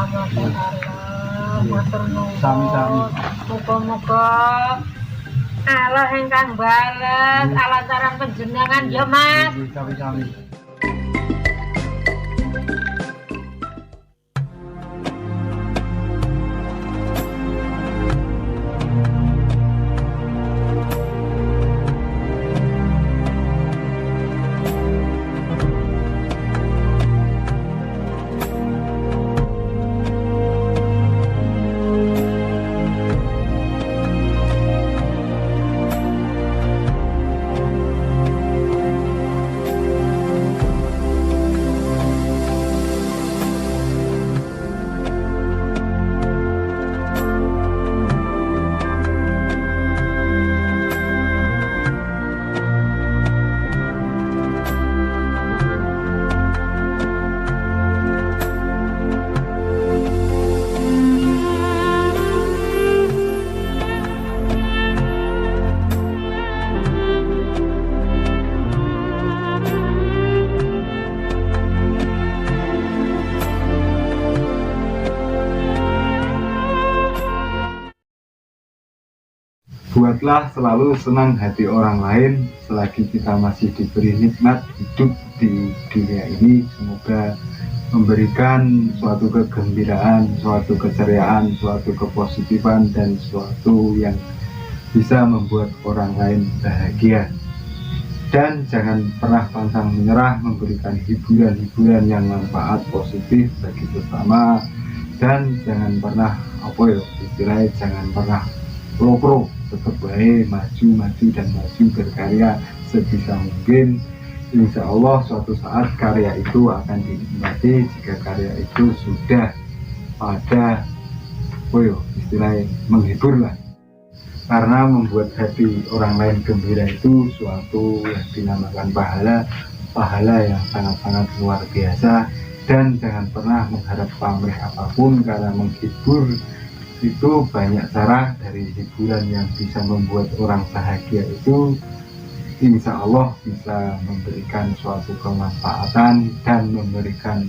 Masya Allah, matur nuwun. Sami-sami. Muga-muga Allah ingkang bales alasaran panjenengan ya Mas. Sami-sami. Buatlah selalu senang hati orang lain selagi kita masih diberi nikmat hidup di dunia ini. Semoga memberikan suatu kegembiraan, suatu keceriaan, suatu kepositifan, dan suatu yang bisa membuat orang lain bahagia. Dan jangan pernah pantang menyerah, memberikan hiburan-hiburan yang manfaat positif bagi sesama. Dan jangan pernah istilahnya jangan pernah pro, tetap baik, maju dan maju berkarya sebisa mungkin. Insya Allah suatu saat karya itu akan dinikmati jika karya itu sudah pada istilahnya menghibur lah. Karena membuat hati orang lain gembira itu suatu yang dinamakan pahala yang sangat-sangat luar biasa. Dan jangan pernah mengharap pamrih apapun, karena menghibur itu banyak cara. Dari hiburan yang bisa membuat orang bahagia itu insya Allah bisa memberikan suatu kemanfaatan dan memberikan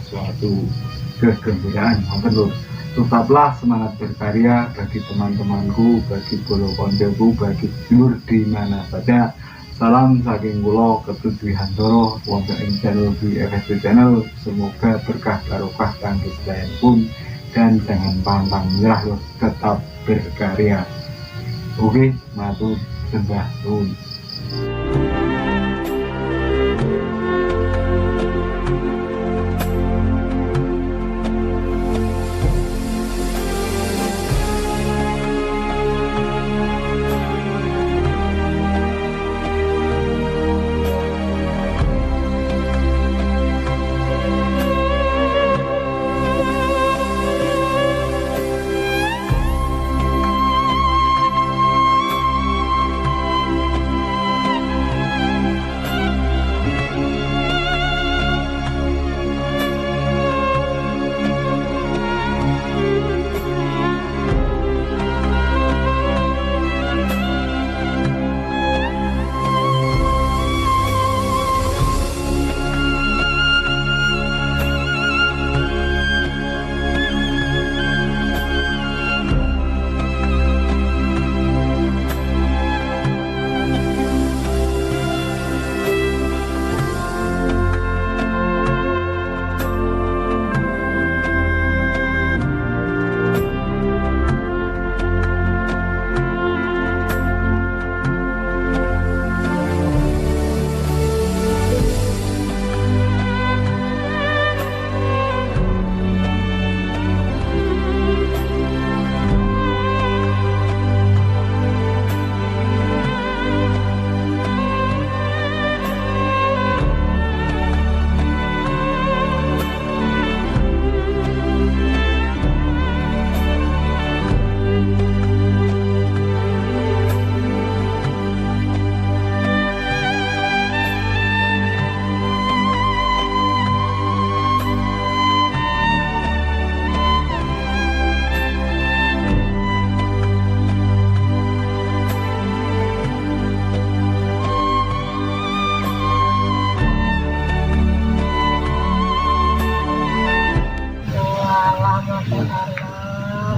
suatu kegembiraan. Tetaplah semangat berkarya bagi teman-temanku, bagi bolo koncoku, bagi dulur di mana saja. Salam saking kula Ketut Dwi Hantoro wonten ing channel Dwi FSD Channel. Semoga berkah barokah kangge pun. Dan jangan pantang menyerah, tetap berkarya. Oke, matur sembah nuwun.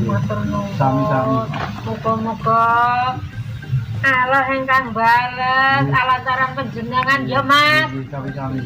matur Sami-sami. nuwun. Muga-muga Allah ingkang bales alasaran panjenengan ya Mas. Sami-sami.